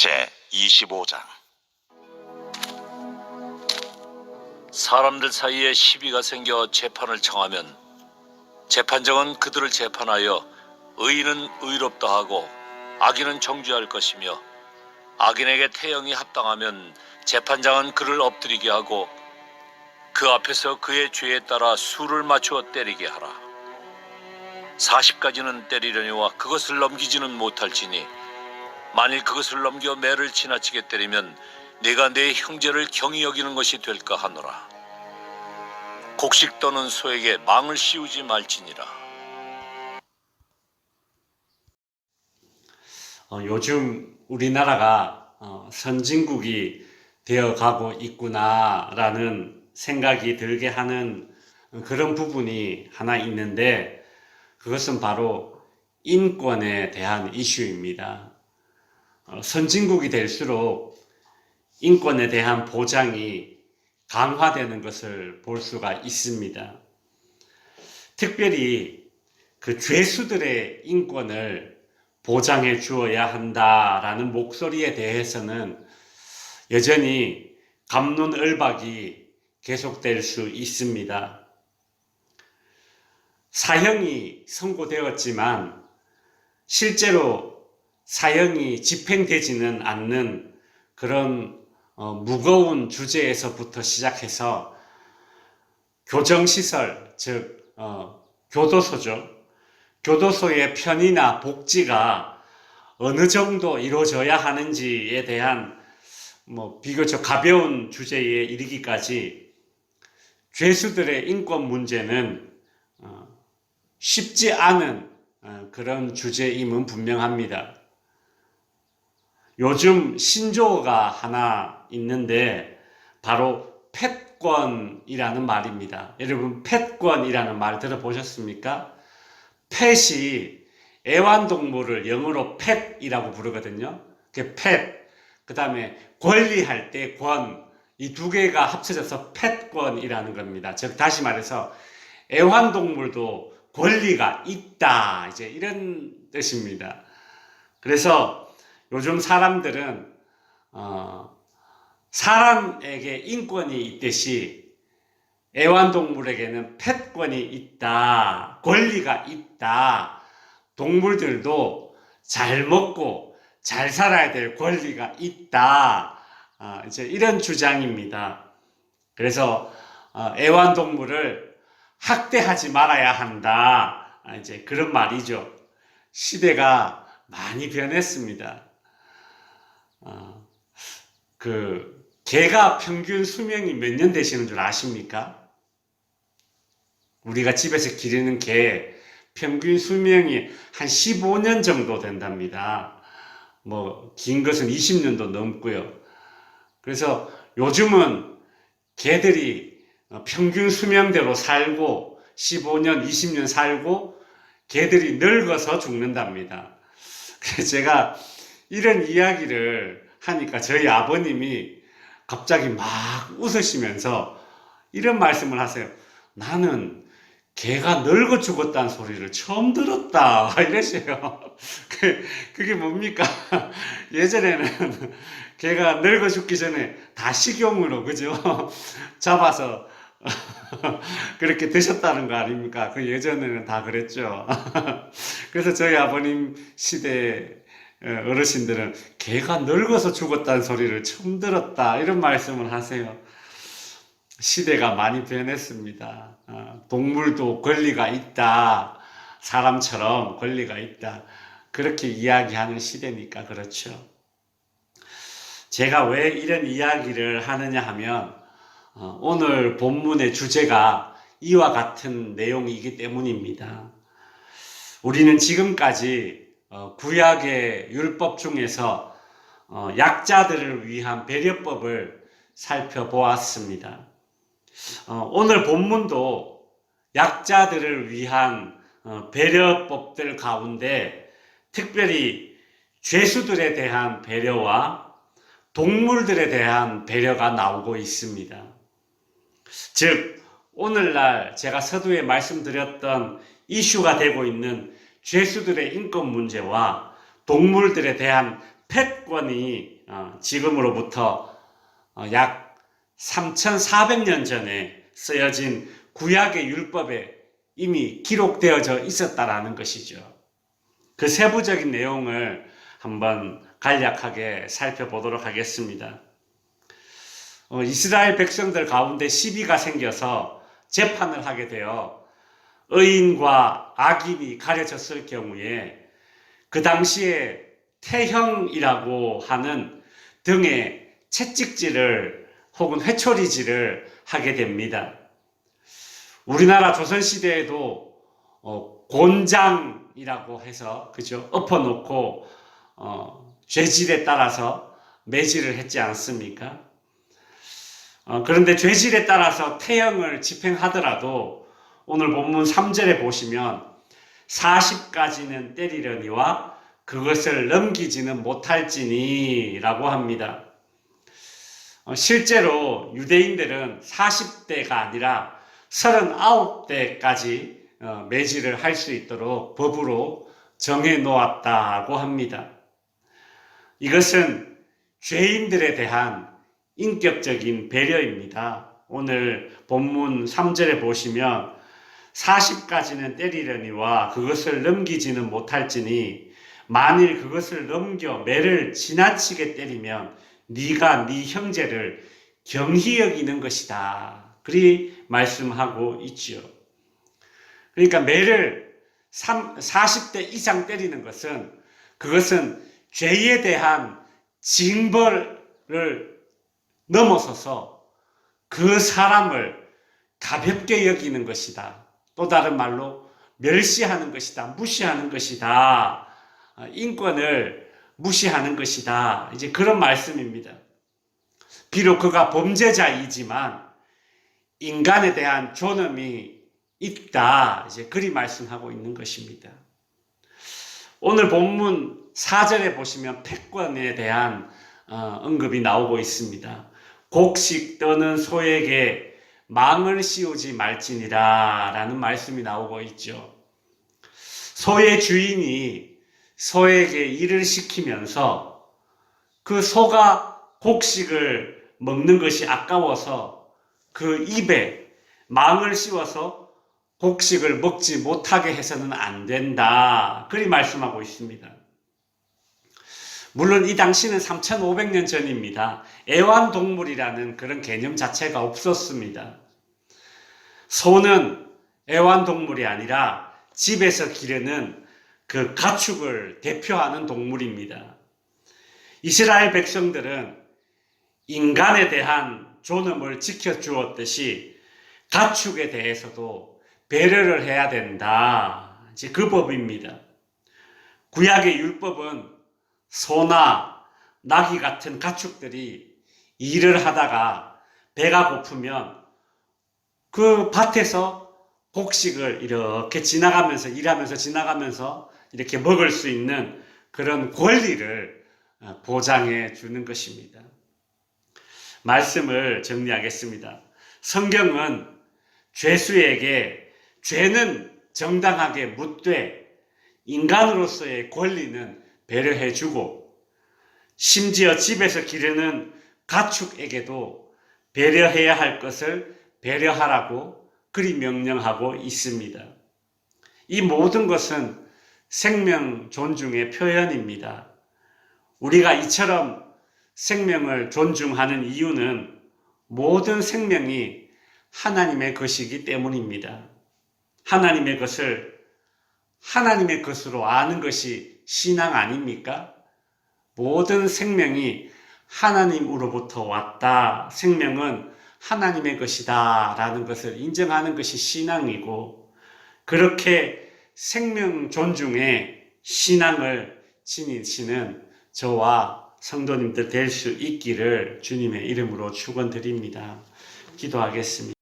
제25장 사람들 사이에 시비가 생겨 재판을 청하면 재판장은 그들을 재판하여 의인은 의롭다 하고 악인은 정죄할 것이며, 악인에게 태형이 합당하면 재판장은 그를 엎드리게 하고 그 앞에서 그의 죄에 따라 수를 맞추어 때리게 하라. 40가지는 때리려니와 그것을 넘기지는 못할지니, 만일 그것을 넘겨 매를 지나치게 때리면 네가 내 형제를 경히 여기는 것이 될까 하노라. 곡식 떠는 소에게 망을 씌우지 말지니라. 요즘 우리나라가 선진국이 되어가고 있구나라는 생각이 들게 하는 그런 부분이 하나 있는데, 그것은 바로 인권에 대한 이슈입니다. 선진국이 될수록 인권에 대한 보장이 강화되는 것을 볼 수가 있습니다. 특별히 그 죄수들의 인권을 보장해 주어야 한다라는 목소리에 대해서는 여전히 갑론을박이 계속될 수 있습니다. 사형이 선고되었지만 실제로 사형이 집행되지는 않는 그런 무거운 주제에서부터 시작해서 교정시설, 즉 교도소죠. 교도소의 편의나 복지가 어느 정도 이루어져야 하는지에 대한 비교적 가벼운 주제에 이르기까지 죄수들의 인권 문제는 쉽지 않은 그런 주제임은 분명합니다. 요즘 신조어가 하나 있는데 바로 패권이라는 말입니다. 여러분, 패권이라는 말 들어보셨습니까? 펫이 애완동물을 영어로 펫이라고 부르거든요. 그 펫, 그 다음에 권리할 때 권, 이 두 개가 합쳐져서 패권이라는 겁니다. 즉 다시 말해서 애완동물도 권리가 있다, 이제 이런 뜻입니다. 그래서 요즘 사람들은 사람에게 인권이 있듯이 애완동물에게는 패권이 있다, 권리가 있다, 동물들도 잘 먹고 잘 살아야 될 권리가 있다, 이제 이런 주장입니다. 그래서 애완동물을 학대하지 말아야 한다, 이제 그런 말이죠. 시대가 많이 변했습니다. 개가 평균 수명이 몇 년 되시는 줄 아십니까? 우리가 집에서 기르는 개 평균 수명이 한 15년 정도 된답니다. 긴 것은 20년도 넘고요. 그래서 요즘은 개들이 평균 수명대로 살고 15년, 20년 살고 개들이 늙어서 죽는답니다. 그래서 제가 이런 이야기를 하니까 저희 아버님이 갑자기 막 웃으시면서 이런 말씀을 하세요. 나는 개가 늙어 죽었다는 소리를 처음 들었다, 이러세요. 그게 뭡니까? 예전에는 개가 늙어 죽기 전에 다 식용으로, 그죠? 잡아서 그렇게 드셨다는 거 아닙니까? 그 예전에는 다 그랬죠. 그래서 저희 아버님 시대 어르신들은 개가 늙어서 죽었다는 소리를 처음 들었다, 이런 말씀을 하세요. 시대가 많이 변했습니다. 동물도 권리가 있다, 사람처럼 권리가 있다, 그렇게 이야기하는 시대니까 그렇죠. 제가 왜 이런 이야기를 하느냐 하면 오늘 본문의 주제가 이와 같은 내용이기 때문입니다. 우리는 지금까지 구약의 율법 중에서 약자들을 위한 배려법을 살펴보았습니다. 오늘 본문도 약자들을 위한 배려법들 가운데 특별히 죄수들에 대한 배려와 동물들에 대한 배려가 나오고 있습니다. 즉 오늘날 제가 서두에 말씀드렸던 이슈가 되고 있는 죄수들의 인권 문제와 동물들에 대한 패권이 지금으로부터 약 3,400년 전에 쓰여진 구약의 율법에 이미 기록되어져 있었다라는 것이죠. 그 세부적인 내용을 한번 간략하게 살펴보도록 하겠습니다. 이스라엘 백성들 가운데 시비가 생겨서 재판을 하게 되어 의인과 악인이 가려졌을 경우에 그 당시에 태형이라고 하는 등에 채찍질을 혹은 회초리질을 하게 됩니다. 우리나라 조선시대에도 곤장이라고 해서 그죠? 엎어놓고 죄질에 따라서 매질을 했지 않습니까? 그런데 죄질에 따라서 태형을 집행하더라도 오늘 본문 3절에 보시면 40까지는 때리려니와 그것을 넘기지는 못할지니 라고 합니다. 실제로 유대인들은 40대가 아니라 39대까지 매질을 할 수 있도록 법으로 정해 놓았다고 합니다. 이것은 죄인들에 대한 인격적인 배려입니다. 오늘 본문 3절에 보시면 40까지는 때리려니와 그것을 넘기지는 못할지니 만일 그것을 넘겨 매를 지나치게 때리면 네가 네 형제를 경히 여기는 것이다. 그리 말씀하고 있죠. 그러니까 매를 40대 이상 때리는 것은 그것은 죄에 대한 징벌을 넘어서서 그 사람을 가볍게 여기는 것이다. 또 다른 말로 멸시하는 것이다. 무시하는 것이다. 인권을 무시하는 것이다. 이제 그런 말씀입니다. 비록 그가 범죄자이지만 인간에 대한 존엄이 있다. 이제 그리 말씀하고 있는 것입니다. 오늘 본문 4절에 보시면 패권에 대한 언급이 나오고 있습니다. 곡식 떠는 소에게 망을 씌우지 말지니라 라는 말씀이 나오고 있죠. 소의 주인이 소에게 일을 시키면서 그 소가 곡식을 먹는 것이 아까워서 그 입에 망을 씌워서 곡식을 먹지 못하게 해서는 안 된다. 그리 말씀하고 있습니다. 물론 이 당시는 3,500년 전입니다. 애완동물이라는 그런 개념 자체가 없었습니다. 소는 애완동물이 아니라 집에서 기르는 그 가축을 대표하는 동물입니다. 이스라엘 백성들은 인간에 대한 존엄을 지켜주었듯이 가축에 대해서도 배려를 해야 된다. 이제 그 법입니다. 구약의 율법은 소나 나귀 같은 가축들이 일을 하다가 배가 고프면 그 밭에서 곡식을 이렇게 지나가면서 일하면서 지나가면서 이렇게 먹을 수 있는 그런 권리를 보장해 주는 것입니다. 말씀을 정리하겠습니다. 성경은 죄수에게 죄는 정당하게 묻되 인간으로서의 권리는 배려해 주고 심지어 집에서 기르는 가축에게도 배려해야 할 것을 배려하라고 그리 명령하고 있습니다. 이 모든 것은 생명 존중의 표현입니다. 우리가 이처럼 생명을 존중하는 이유는 모든 생명이 하나님의 것이기 때문입니다. 하나님의 것을 하나님의 것으로 아는 것이 신앙 아닙니까? 모든 생명이 하나님으로부터 왔다. 생명은 하나님의 것이다. 라는 것을 인정하는 것이 신앙이고, 그렇게 생명 존중의 신앙을 지니시는 저와 성도님들 될 수 있기를 주님의 이름으로 축원드립니다. 기도하겠습니다.